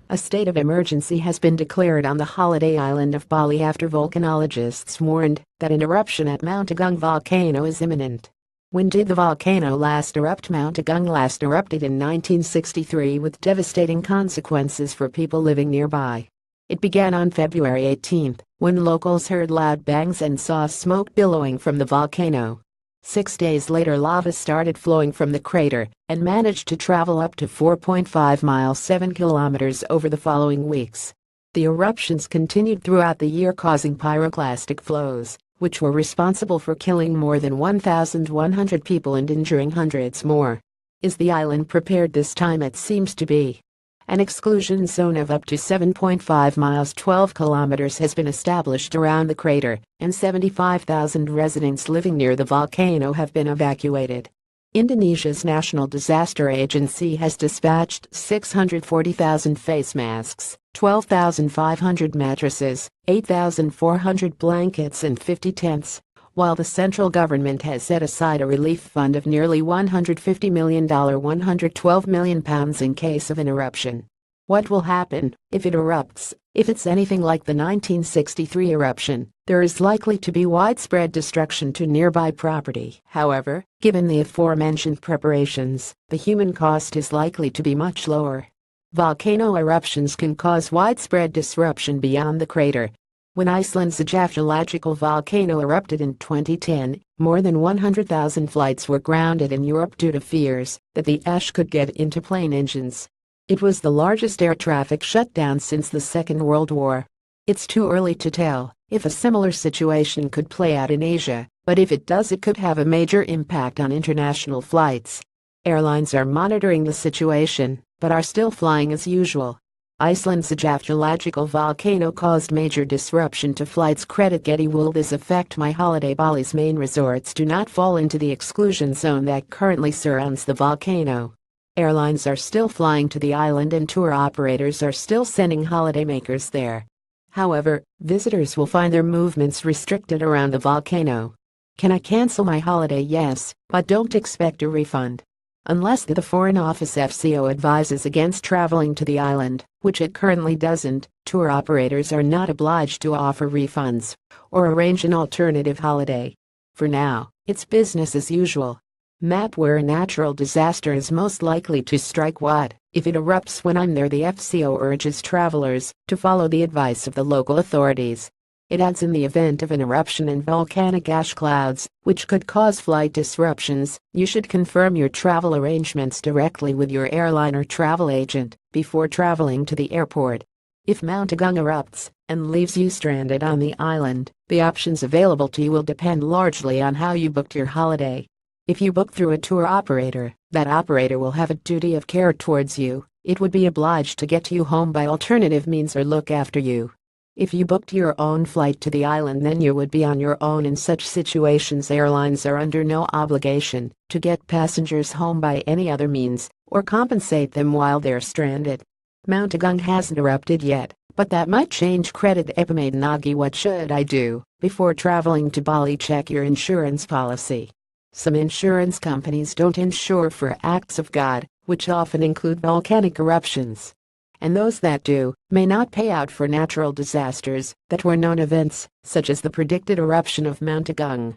A state of emergency has been declared on the holiday island of Bali after volcanologists warned that an eruption at Mount Agung volcano is imminent. When did the volcano last erupt? Mount Agung last erupted in 1963 with devastating consequences for people living nearby. It began on February 18, when locals heard loud bangs and saw smoke billowing from the volcano. 6 days later, lava started flowing from the crater and managed to travel up to 4.5 miles 7 kilometers over the following weeks. The eruptions continued throughout the year, causing pyroclastic flows, which were responsible for killing more than 1,100 people and injuring hundreds more. Is the island prepared this time? It seems to be. An exclusion zone of up to 7.5 miles 12 kilometers has been established around the crater, and 75,000 residents living near the volcano have been evacuated. Indonesia's National Disaster Agency has dispatched 640,000 face masks, 12,500 mattresses, 8,400 blankets and 50 tents, while the central government has set aside a relief fund of nearly $150 million, £112 million in case of an eruption. What will happen if it erupts? If it's anything like the 1963 eruption, there is likely to be widespread destruction to nearby property. However, given the aforementioned preparations, the human cost is likely to be much lower. Volcano eruptions can cause widespread disruption beyond the crater. When Iceland's geological volcano erupted in 2010, more than 100,000 flights were grounded in Europe due to fears that the ash could get into plane engines. It was the largest air traffic shutdown since the Second World War. It's too early to tell if a similar situation could play out in Asia, but if it does, it could have a major impact on international flights. Airlines are monitoring the situation, but are still flying as usual. Iceland's geological volcano caused major disruption to flights. Credit Getty. Will this affect my holiday? Bali's main resorts do not fall into the exclusion zone that currently surrounds the volcano. Airlines are still flying to the island and tour operators are still sending holidaymakers there. However, visitors will find their movements restricted around the volcano. Can I cancel my holiday? Yes, but don't expect a refund. Unless the Foreign Office FCO advises against traveling to the island, which it currently doesn't, tour operators are not obliged to offer refunds or arrange an alternative holiday. For now, it's business as usual. Map where a natural disaster is most likely to strike. What if it erupts when I'm there? The FCO urges travelers to follow the advice of the local authorities. It adds, in the event of an eruption and volcanic ash clouds, which could cause flight disruptions, you should confirm your travel arrangements directly with your airline or travel agent before traveling to the airport. If Mount Agung erupts and leaves you stranded on the island, the options available to you will depend largely on how you booked your holiday. If you book through a tour operator, that operator will have a duty of care towards you. It would be obliged to get you home by alternative means or look after you. If you booked your own flight to the island, then you would be on your own. In such situations, airlines are under no obligation to get passengers home by any other means or compensate them while they're stranded. Mount Agung hasn't erupted yet, but that might change. Credit Epimade Nagi. What should I do before traveling to Bali? Check your insurance policy. Some insurance companies don't insure for acts of God, which often include volcanic eruptions. And those that do may not pay out for natural disasters that were known events, such as the predicted eruption of Mount Agung.